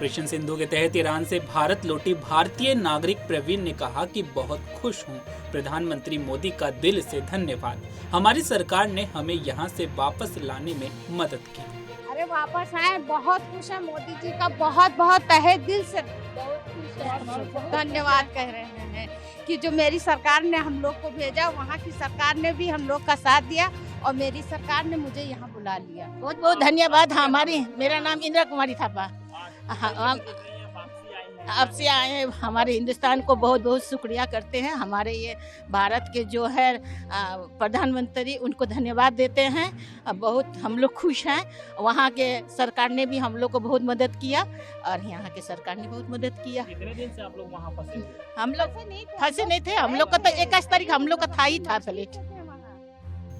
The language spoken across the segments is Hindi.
ऑपरेशन सिंधु के तहत ईरान से भारत लौटी भारतीय नागरिक प्रवीण ने कहा कि बहुत खुश हूं। प्रधानमंत्री मोदी का दिल से धन्यवाद। हमारी सरकार ने हमें यहां से वापस लाने में मदद की। अरे वापस आए, बहुत खुश है। मोदी जी का बहुत बहुत तहे दिल से बहुत खुश है, धन्यवाद कह रहे हैं कि जो मेरी सरकार ने हम लोग को भेजा, वहाँ की सरकार ने भी हम लोग का साथ दिया और मेरी सरकार ने मुझे यहाँ बुला लिया। बहुत बहुत धन्यवाद। मेरा नाम इंदिरा कुमारी थापा। अब से आए हैं, हमारे हिंदुस्तान को बहुत बहुत शुक्रिया करते हैं। हमारे ये भारत के जो है प्रधानमंत्री, उनको धन्यवाद देते हैं। बहुत हम लोग खुश हैं। वहाँ के सरकार ने भी हम लोग को बहुत मदद किया और यहाँ के सरकार ने बहुत मदद किया। कितने दिन से आप लोग वहाँ फंसे? हम लोग फंसे नहीं थे। हम लोग का तो 21 तारीख हम लोग का ही था फ्लाइट।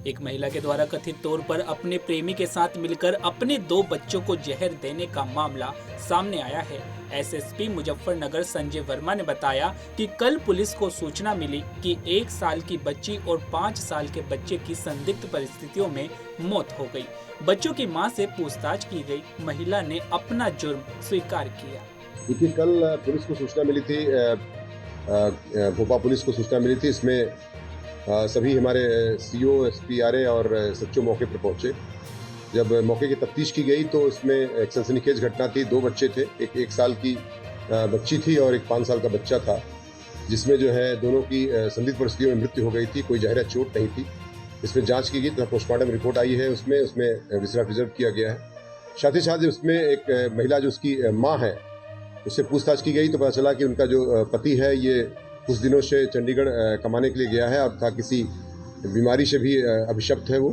एक महिला के द्वारा कथित तौर पर अपने प्रेमी के साथ मिलकर अपने 2 बच्चों को जहर देने का मामला सामने आया है। एसएसपी मुजफ्फरनगर संजय वर्मा ने बताया कि कल पुलिस को सूचना मिली कि 1 साल की बच्ची और 5 साल के बच्चे की संदिग्ध परिस्थितियों में मौत हो गई। बच्चों की मां से पूछताछ की गई। महिला ने अपना जुर्म स्वीकार किया। देखिए, कल पुलिस को सूचना मिली थी, भोपाल पुलिस को सूचना मिली थी। इसमें सभी हमारे सीओ, एसपी, आरए और सच्चो मौके पर पहुंचे। जब मौके की तफ्तीश की गई तो इसमें एक सनसनीखेज घटना थी। 2 बच्चे थे, एक 1 साल की बच्ची थी और एक 5 साल का बच्चा था, जिसमें जो है दोनों की संदिग्ध परिस्थितियों में मृत्यु हो गई थी। कोई जहरा चोट नहीं थी। इसमें जांच की गई तो पोस्टमार्टम रिपोर्ट आई है, उसमें विसरा प्रिजर्व किया गया है। साथ ही साथ उसमें एक महिला जो उसकी माँ है, उससे पूछताछ की गई तो पता चला कि उनका जो पति है ये कुछ दिनों से चंडीगढ़ कमाने के लिए गया है और था किसी बीमारी से भी अभिशप्त है वो।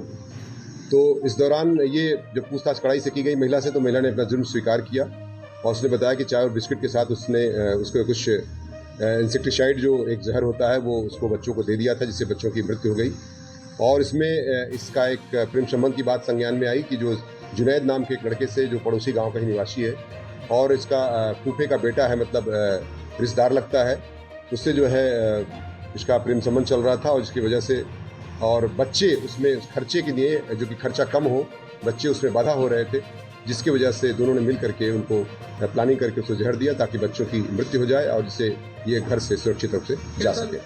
तो इस दौरान ये जब पूछताछ कड़ाई से की गई महिला से, तो महिला ने अपना जुर्म स्वीकार किया और उसने बताया कि चाय और बिस्किट के साथ उसने उसको कुछ इंसेक्टिसाइड जो एक जहर होता है वो उसको बच्चों को दे दिया था, जिससे बच्चों की मृत्यु हो गई। और इसमें इसका एक प्रेम संबंध की बात संज्ञान में आई कि जो जुनैद नाम के एक लड़के से, जो पड़ोसी गाँव का ही निवासी है और इसका फूफे का बेटा है, मतलब रिश्तेदार लगता है, उससे जो है इसका प्रेम संबंध चल रहा था और जिसकी वजह से और बच्चे उसमें खर्चे के लिए, जो कि खर्चा कम हो, बच्चे उसमें बाधा हो रहे थे, जिसकी वजह से दोनों ने मिल करके उनको प्लानिंग करके उसको जहर दिया ताकि बच्चों की मृत्यु हो जाए और जिससे ये घर से सुरक्षित रूप से जा सके।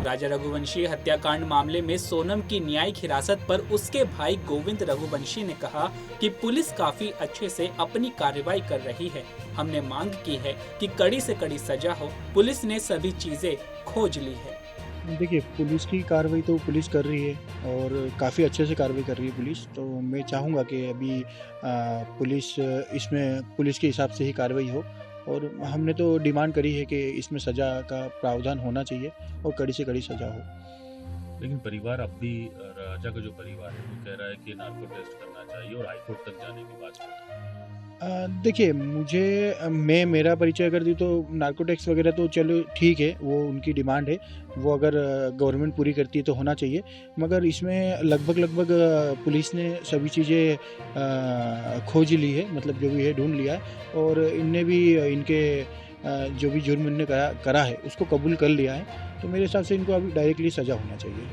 राजा रघुवंशी हत्याकांड मामले में सोनम की न्यायिक हिरासत पर उसके भाई गोविंद रघुवंशी ने कहा कि पुलिस काफी अच्छे से अपनी कार्रवाई कर रही है। हमने मांग की है कि कड़ी से कड़ी सजा हो। पुलिस ने सभी चीजें खोज ली है। देखिए, पुलिस की कार्रवाई तो पुलिस कर रही है और काफ़ी अच्छे से कार्रवाई कर रही है पुलिस। तो मैं चाहूँगा कि अभी पुलिस के हिसाब से ही कार्रवाई हो और हमने तो डिमांड करी है कि इसमें सज़ा का प्रावधान होना चाहिए और कड़ी से कड़ी सज़ा हो। लेकिन परिवार अब भी, राजा का जो परिवार है वो कह रहा है कि नार्को टेस्ट करना चाहिए और हाईकोर्ट तक जाने की बात है। देखिए, मेरा परिचय कर दी तो नार्कोटिक्स वगैरह तो चलो ठीक है, वो उनकी डिमांड है, वो अगर गवर्नमेंट पूरी करती है तो होना चाहिए। मगर इसमें लगभग पुलिस ने सभी चीज़ें खोज ली है, मतलब जो भी है ढूंढ लिया है और इनने भी इनके जो भी जुर्म इनने करा है उसको कबूल कर लिया है। तो मेरे हिसाब से इनको अभी डायरेक्टली सज़ा होना चाहिए।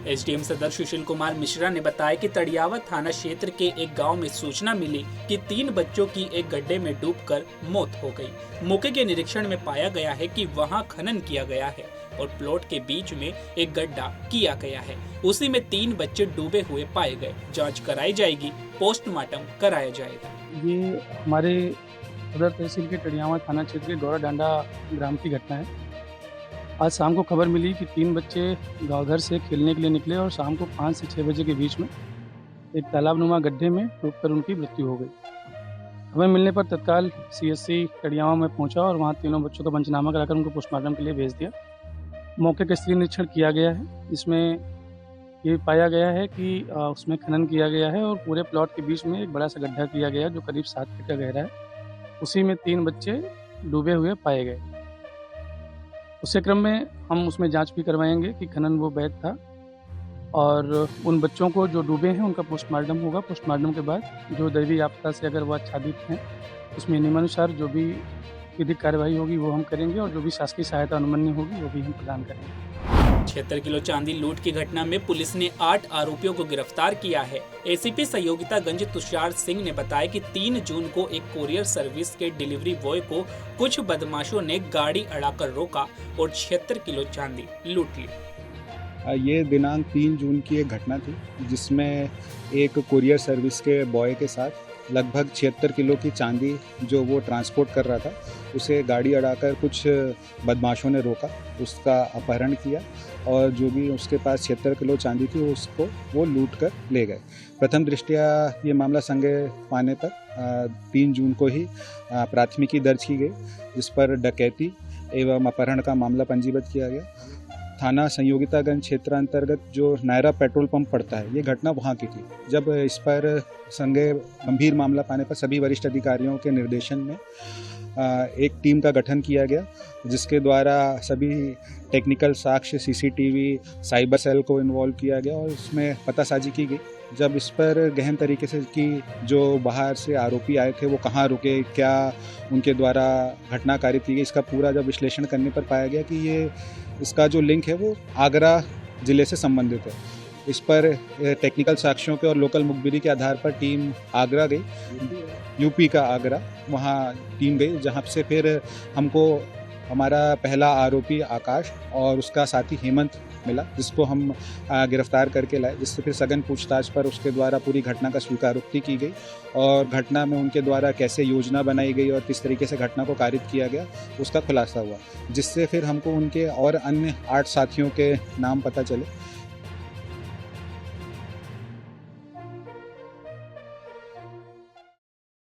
एसडीएम सदर सुशील कुमार मिश्रा ने बताया कि तड़ियावा थाना क्षेत्र के एक गांव में सूचना मिली कि 3 बच्चों की एक गड्ढे में डूबकर मौत हो गई। मौके के निरीक्षण में पाया गया है कि वहां खनन किया गया है और प्लॉट के बीच में एक गड्ढा किया गया है। उसी में 3 बच्चे डूबे हुए पाए गए। जांच कराई जाएगी, पोस्टमार्टम कराया जाएगा। ये हमारे सदर तहसील के तड़ियावा थाना क्षेत्र के गौरा डांडा ग्राम की घटना है। आज शाम को खबर मिली कि 3 बच्चे गाँव घर से खेलने के लिए निकले और शाम को 5 से 6 बजे के बीच में एक तालाबनुमा गड्ढे में डूबकर उनकी मृत्यु हो गई। खबर मिलने पर तत्काल सीएससी तड़ियावा में पहुंचा और वहां तीनों बच्चों का पंचनामा कराकर उनको पोस्टमार्टम के लिए भेज दिया। मौके का स्थलीय निरीक्षण किया गया है। इसमें ये पाया गया है कि उसमें खनन किया गया है और पूरे प्लॉट के बीच में एक बड़ा सा गड्ढा किया गया जो करीब 7 फीट का गहरा है। उसी में 3 बच्चे डूबे हुए पाए गए। उसी क्रम में हम उसमें जांच भी करवाएंगे कि खनन वो वैध था और उन बच्चों को जो डूबे हैं उनका पोस्टमार्टम होगा। पोस्टमार्टम के बाद जो दैवीय आपदा से अगर वो आच्छादित हैं उसमें नियमानुसार जो भी विधिक कार्यवाही होगी वो हम करेंगे और जो भी शासकीय सहायता अनुमन्य होगी वो भी हम प्रदान करेंगे। 76 किलो चांदी लूट की घटना में पुलिस ने 8 आरोपियों को गिरफ्तार किया है। एसीपी सहयोगितागंज तुषार सिंह ने बताया कि 3 जून को एक कोरियर सर्विस के डिलीवरी बॉय को कुछ बदमाशों ने गाड़ी अड़ाकर रोका और 76 किलो चांदी लूट ली। ये दिनांक 3 जून की एक घटना थी जिसमें एक कुरियर सर्विस के बॉय के साथ लगभग 76 किलो की चांदी जो वो ट्रांसपोर्ट कर रहा था, उसे गाड़ी अड़ाकर कुछ बदमाशों ने रोका, उसका अपहरण किया और जो भी उसके पास 76 किलो चांदी थी उसको वो लूट कर ले गए। प्रथम दृष्टया ये मामला संज्ञान पाने पर 3 जून को ही प्राथमिकी दर्ज की गई, जिस पर डकैती एवं अपहरण का मामला पंजीबद्ध किया गया। थाना संयोगितागंज क्षेत्र अंतर्गत जो नायरा पेट्रोल पंप पड़ता है, ये घटना वहाँ की थी। जब इस पर संज्ञान गंभीर मामला पाने पर सभी वरिष्ठ अधिकारियों के निर्देशन में एक टीम का गठन किया गया, जिसके द्वारा सभी टेक्निकल साक्ष्य, सीसीटीवी, साइबर सेल को इन्वॉल्व किया गया और इसमें पतासाजी की गई। जब इस पर गहन तरीके से कि जो बाहर से आरोपी आए थे वो कहाँ रुके, क्या उनके द्वारा घटना कारित की गई, इसका पूरा जब विश्लेषण करने पर पाया गया कि ये इसका जो लिंक है वो आगरा ज़िले से संबंधित है। इस पर टेक्निकल साक्ष्यों के और लोकल मुखबिरी के आधार पर टीम आगरा गई, यूपी का आगरा, वहाँ टीम गई, जहाँ से फिर हमको हमारा पहला आरोपी आकाश और उसका साथी हेमंत मिला, जिसको हम गिरफ्तार करके लाए, जिससे फिर सघन पूछताछ पर उसके द्वारा पूरी घटना का स्वीकारोक्ति की गई और घटना में उनके द्वारा कैसे योजना बनाई गई और किस तरीके से घटना को कारित किया गया उसका खुलासा हुआ, जिससे फिर हमको उनके और अन्य 8 साथियों के नाम पता चले।